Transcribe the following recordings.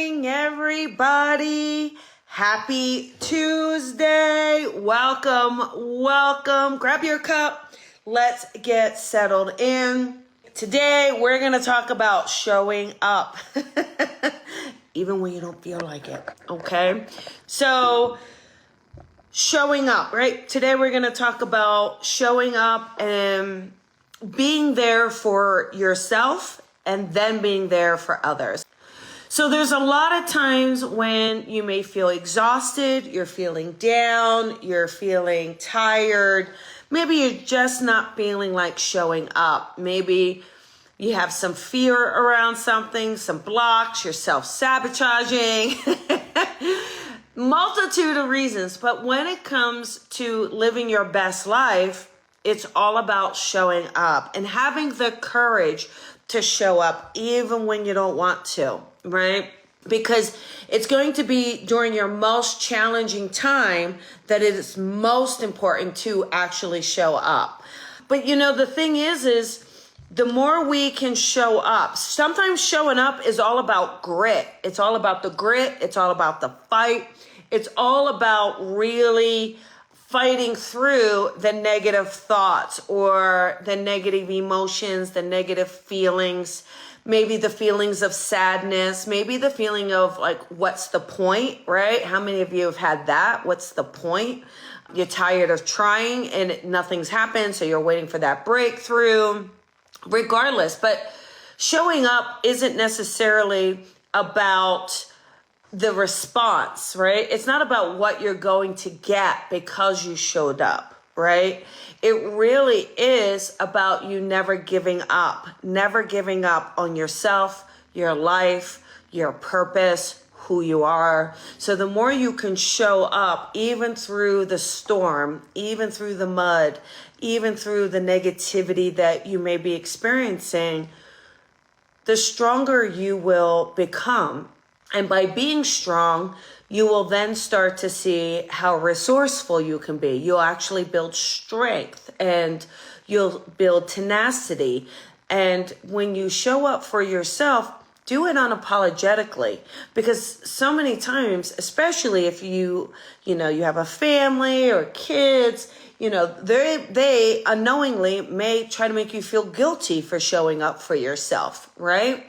morning, everybody. Happy Tuesday. Welcome. Grab your cup. Let's get settled in. Today, we're going to talk about showing up, even when you don't feel like it, okay? So, showing up, right? Today, we're going to talk about showing up and being there for yourself and then being there for others. So there's a lot of times when you may feel exhausted, you're feeling down, you're feeling tired. Maybe you're just not feeling like showing up. Maybe you have some fear around something, some blocks, you're self-sabotaging. Multitude of reasons. But when it comes to living your best life, it's all about showing up and having the courage to show up even when you don't want to, right? Because it's going to be during your most challenging time that it is most important to actually show up. But you know, the thing is the more we can show up, sometimes showing up is all about grit. It's all about the grit. It's all about the fight. It's all about really fighting through the negative thoughts or the negative emotions, the negative feelings, maybe the feelings of sadness, maybe the feeling of like, what's the point, right? How many of you have had that? What's the point? You're tired of trying and nothing's happened, so you're waiting for that breakthrough. Regardless, but showing up isn't necessarily about the response, right? It's not about what you're going to get because you showed up, right? It really is about you never giving up on yourself, your life, your purpose, who you are. So the more you can show up, even through the storm, even through the mud, even through the negativity that you may be experiencing, the stronger you will become. And by being strong, you will then start to see how resourceful you can be. You'll actually build strength and you'll build tenacity. And when you show up for yourself, do it unapologetically, because so many times, especially if you have a family or kids, they unknowingly may try to make you feel guilty for showing up for yourself, right?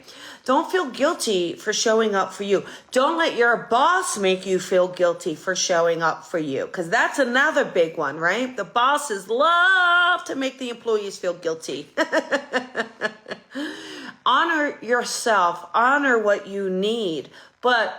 Don't feel guilty for showing up for you. Don't let your boss make you feel guilty for showing up for you, because that's another big one, right? The bosses love to make the employees feel guilty. Honor yourself, honor what you need, but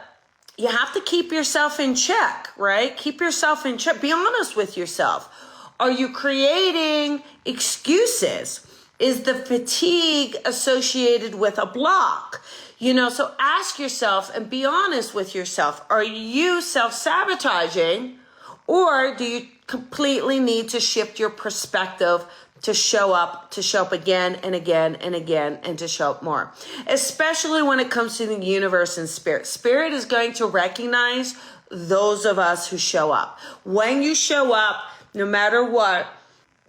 you have to keep yourself in check, right? Keep yourself in check. Be honest with yourself. Are you creating excuses? Is the fatigue associated with a block? So ask yourself and be honest with yourself. Are you self-sabotaging, or do you completely need to shift your perspective to show up again and again and again, and to show up more? Especially when it comes to the universe and spirit. Spirit is going to recognize those of us who show up. When you show up, no matter what,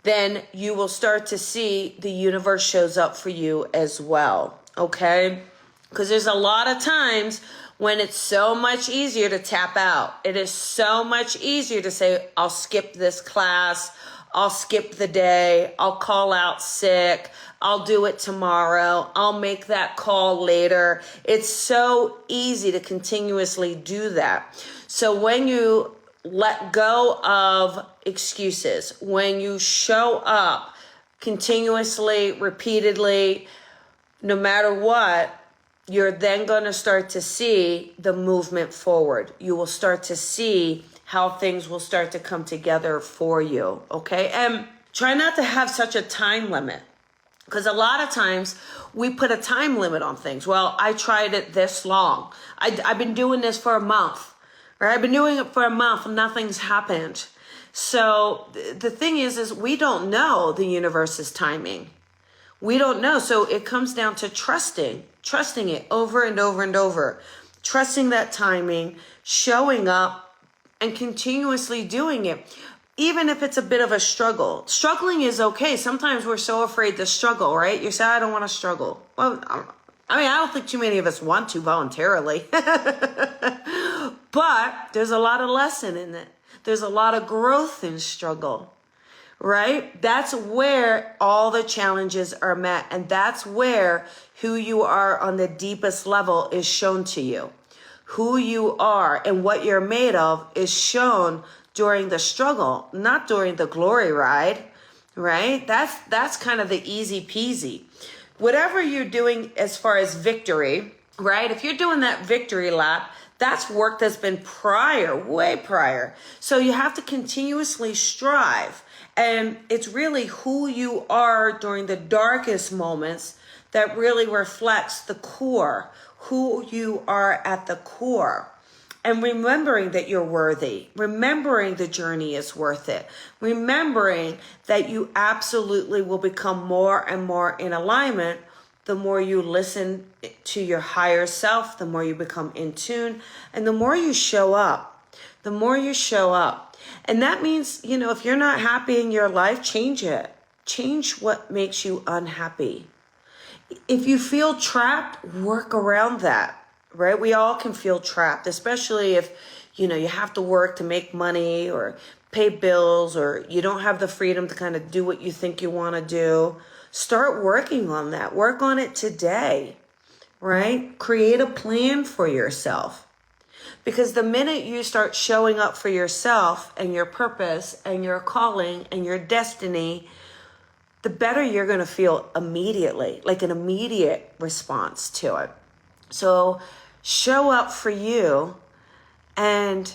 then you will start to see the universe shows up for you as well, okay? Because there's a lot of times when it's so much easier to tap out. It is so much easier to say, I'll skip this class, I'll skip the day, I'll call out sick, I'll do it tomorrow, I'll make that call later. It's so easy to continuously do that. So when you let go of excuses, when you show up continuously, repeatedly, no matter what, you're then going to start to see the movement forward. You will start to see how things will start to come together for you, okay? And try not to have such a time limit, because a lot of times we put a time limit on things. Well, I tried it this long. I've been doing this for a month. Right? I've been doing it for a month and nothing's happened. So the thing is we don't know the universe's timing. We don't know. So it comes down to trusting it over and over and over, trusting that timing, showing up and continuously doing it. Even if it's a bit of a struggle. Struggling is okay. Sometimes we're so afraid to struggle, right? You say, I don't want to struggle. Well, I mean, I don't think too many of us want to voluntarily. But there's a lot of lesson in it. There's a lot of growth in struggle, right? That's where all the challenges are met. And that's where who you are on the deepest level is shown to you. Who you are and what you're made of is shown during the struggle, not during the glory ride, right? That's kind of the easy peasy. Whatever you're doing as far as victory, right? If you're doing that victory lap, that's work that's been prior, way prior. So you have to continuously strive. And it's really who you are during the darkest moments that really reflects the core, who you are at the core. And remembering that you're worthy, remembering the journey is worth it, remembering that you absolutely will become more and more in alignment the more you listen to your higher self, the more you become in tune, and the more you show up, the more you show up. And that means, if you're not happy in your life, change it. Change what makes you unhappy. If you feel trapped, work around that. Right? We all can feel trapped, especially if, you have to work to make money or pay bills, or you don't have the freedom to kind of do what you think you want to do. Start working on that. Work on it today, right? Create a plan for yourself. Because the minute you start showing up for yourself and your purpose and your calling and your destiny, the better you're going to feel immediately, like an immediate response to it. So show up for you and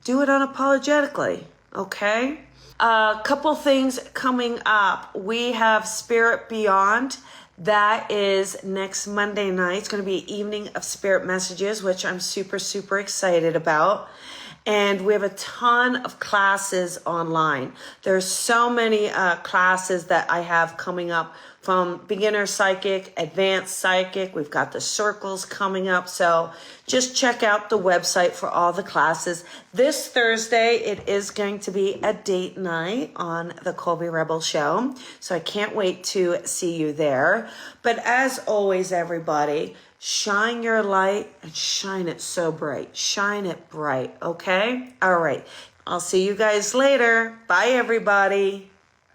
do it unapologetically, okay? A couple things coming up. We have Spirit Beyond. That is next Monday night. It's going to be Evening of Spirit Messages, which I'm super, super excited about. And we have a ton of classes online. There's so many classes that I have coming up, from beginner psychic, advanced psychic. We've got the circles coming up. So just check out the website for all the classes. This Thursday, it is going to be a date night on the Colby Rebel Show. So I can't wait to see you there. But as always, everybody, shine your light and shine it so bright. Shine it bright, okay? All right. I'll see you guys later. Bye, everybody.